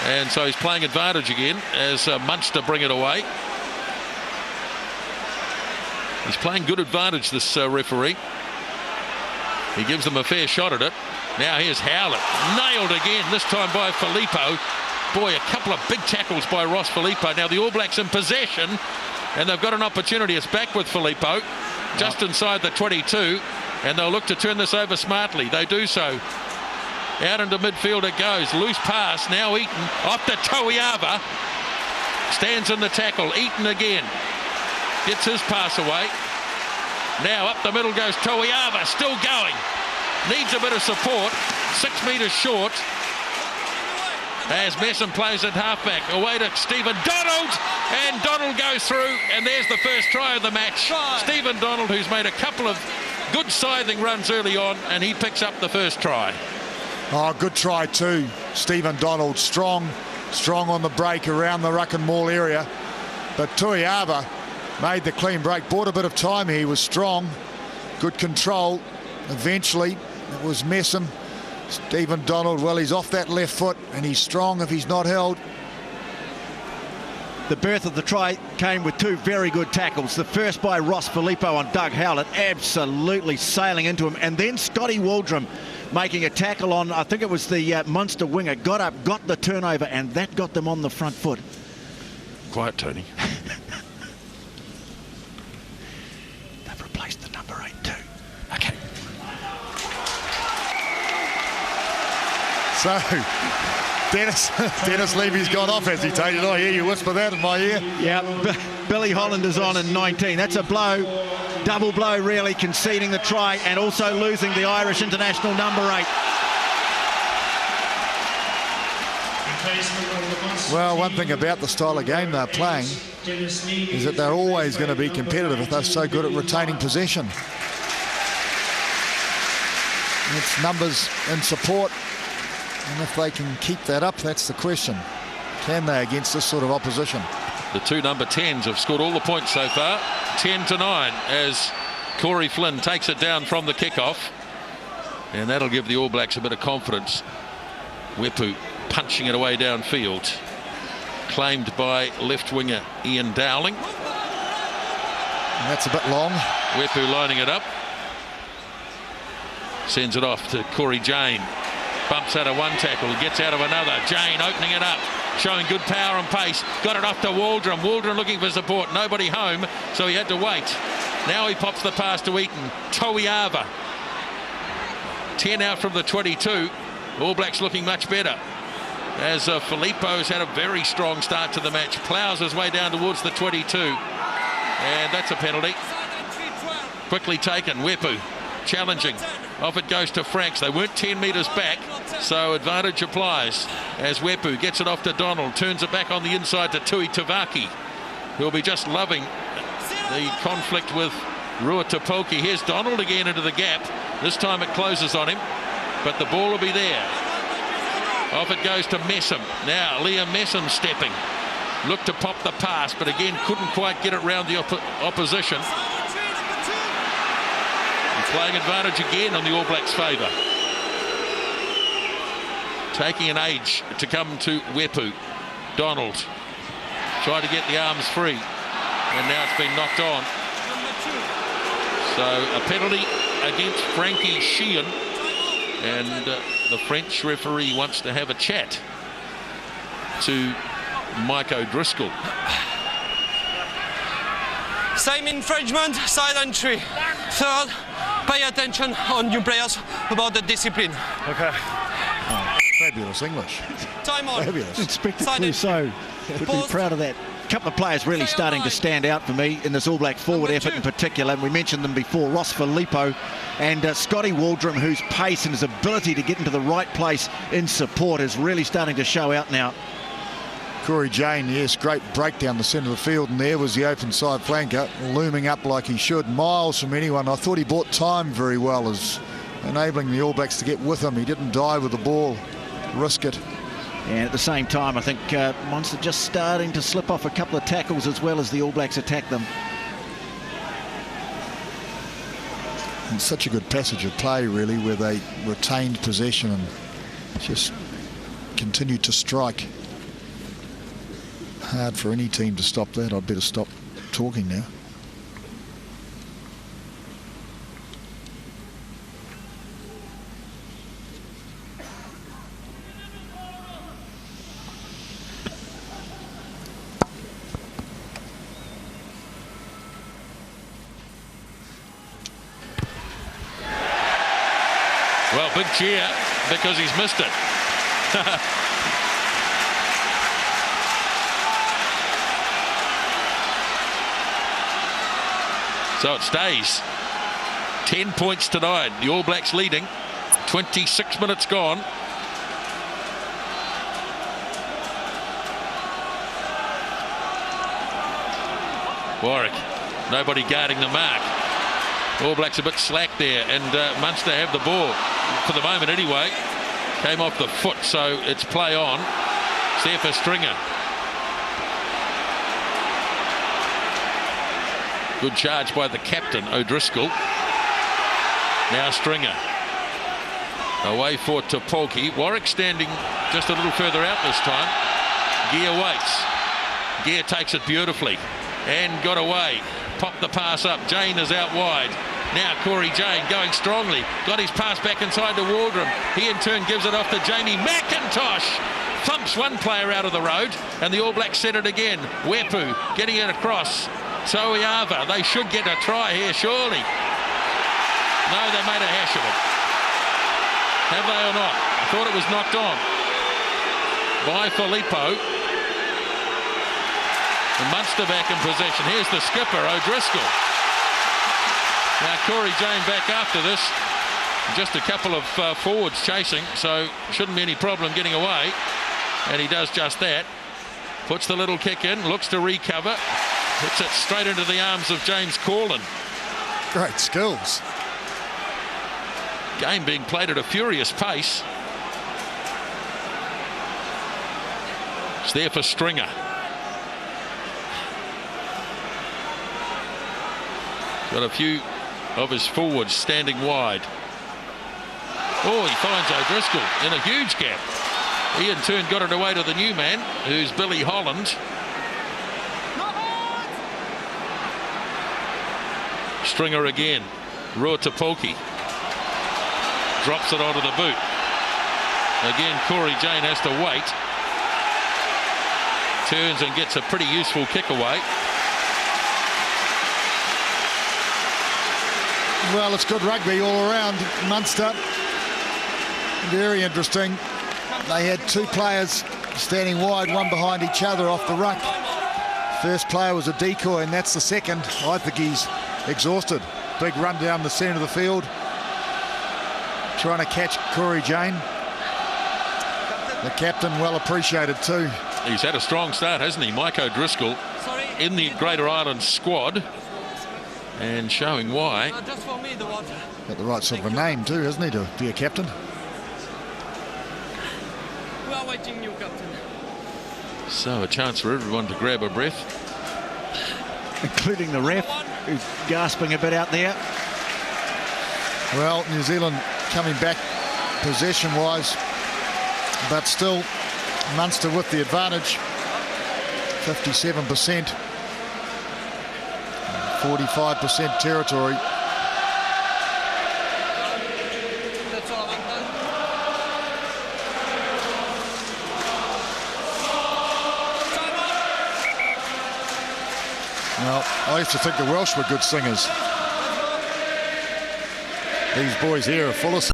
And so he's playing advantage again as Munster bring it away. He's playing good advantage, this referee. He gives them a fair shot at it. Now here's Howlett. Nailed again, this time by Filippo. Boy, a couple of big tackles by Ross Filippo. Now the All Blacks in possession, and they've got an opportunity. It's back with Filippo, just inside the 22, and they'll look to turn this over smartly. They do so. Out into midfield it goes. Loose pass. Now Eaton off to Toiava. Stands in the tackle. Eaton again. Gets his pass away. Now up the middle goes Toiava. Still going. Needs a bit of support. 6 metres short. As Messam plays at halfback. Away to Stephen Donald. And Donald goes through. And there's the first try of the match. Stephen Donald, who's made a couple of good scything runs early on. And he picks up the first try. Oh, good try too. Stephen Donald, strong on the break around the ruck and maul area. But Toiava made the clean break. Bought a bit of time. He was strong. Good control. Eventually, it was Messam. Stephen Donald, well, he's off that left foot and he's strong if he's not held. The birth of the try came with two very good tackles. The first by Ross Filippo on Doug Howlett, absolutely sailing into him. And then Scotty Waldrum making a tackle on, I think it was the Munster winger, got up, got the turnover, and that got them on the front foot. Quiet, Tony. They've replaced the number 8 too. Okay. So, Dennis Levy's gone off, has he, Tony? Did I hear you whisper that in my ear? Yeah, Billy Holland is on in 19. That's a blow. Double blow, really, conceding the try and also losing the Irish international number 8. Well, one thing about the style of game they're playing is that they're always going to be competitive if they're so good at retaining possession. It's numbers and support, and if they can keep that up, that's the question. Can they against this sort of opposition? The two number 10s have scored all the points so far. 10-9 as Corey Flynn takes it down from the kickoff. And that'll give the All Blacks a bit of confidence. Wepu punching it away downfield. Claimed by left winger Ian Dowling. And that's a bit long. Wepu lining it up. Sends it off to Corey Jane. Bumps out of one tackle, gets out of another. Jane opening it up, showing good power and pace. Got it off to Waldrum. Waldrum looking for support. Nobody home, so he had to wait. Now he pops the pass to Eaton. Toiava. 10 out from the 22. All Blacks looking much better. As Filippo's had a very strong start to the match. Ploughs his way down towards the 22. And that's a penalty. Quickly taken. Wepu challenging. Off it goes to Franks. They weren't 10 metres back, so advantage applies as Wepu gets it off to Donald, turns it back on the inside to Tui Tavaki, who'll be just loving the conflict with Rua Tupoki. Here's Donald again into the gap. This time it closes on him, but the ball will be there. Off it goes to Messam. Now Liam Messam stepping. Looked to pop the pass, but again couldn't quite get it round the opposition. Playing advantage again on the All Blacks' favour. Taking an age to come to Wepu. Donald tried to get the arms free, and now it's been knocked on. So a penalty against Frankie Sheehan, and the French referee wants to have a chat to Mike O'Driscoll. Same infringement, silent tree. Third, pay attention on new players about the discipline. Okay. Oh, fabulous English. Time on. Fabulous. Inspector Clouseau would be proud of that. A couple of players really starting to stand out for me in this All Black forward effort in particular. And we mentioned them before, Ross Filippo and Scotty Waldrum, whose pace and his ability to get into the right place in support is really starting to show out now. Corey Jane, yes, great break down the centre of the field, and there was the open side flanker looming up like he should, miles from anyone. I thought he bought time very well, as enabling the All Blacks to get with him. He didn't die with the ball, risk it. And at the same time, I think Munster just starting to slip off a couple of tackles as well as the All Blacks attack them. And such a good passage of play, really, where they retained possession and just continued to strike. Hard for any team to stop that. I'd better stop talking now. Well, big cheer because he's missed it. So it stays 10 points to 9. The All Blacks leading. 26 minutes gone. Warwick, nobody guarding the mark. All Blacks a bit slack there, and Munster have the ball for the moment anyway. Came off the foot, so it's play on. It's there for Stringer. Good charge by the captain, O'Driscoll. Now Stringer. Away for Topolki. Warwick standing just a little further out this time. Gear waits. Gear takes it beautifully and got away. Popped the pass up. Jane is out wide. Now Corey Jane going strongly. Got his pass back inside to Waldron. He in turn gives it off to Jamie McIntosh. Thumps one player out of the road, and the All Blacks set it again. Wepu getting it across. Soiava, they should get a try here, surely. No, they made a hash of it. Have they or not? I thought it was knocked on by Filippo. The Munster back in possession. Here's the skipper, O'Driscoll. Now Corey Jane back after this. Just a couple of forwards chasing, so shouldn't be any problem getting away. And he does just that. Puts the little kick in, looks to recover. Hits it straight into the arms of James Corlin. Great skills. Game being played at a furious pace. It's there for Stringer. Got a few of his forwards standing wide. Oh, he finds O'Driscoll in a huge gap. He in turn got it away to the new man, who's Billy Holland. Stringer again. Ruotapolki drops it onto the boot. Again, Corey Jane has to wait. Turns and gets a pretty useful kick away. Well, it's good rugby all around. Munster, very interesting. They had two players standing wide, one behind each other off the ruck. First player was a decoy, and that's the second. I think he's exhausted. Big run down the centre of the field, trying to catch Corey Jane. The captain well appreciated too. He's had a strong start, hasn't he? Mike O'Driscoll in the Greater Islands squad, and showing why. Got the right sort of a name too, hasn't he, to be a captain? We are waiting, you captain. So a chance for everyone to grab a breath, including the ref, who's gasping a bit out there. Well, New Zealand coming back possession-wise, but still Munster with the advantage. 57%, 45% territory. Well, I used to think the Welsh were good singers. These boys here are full of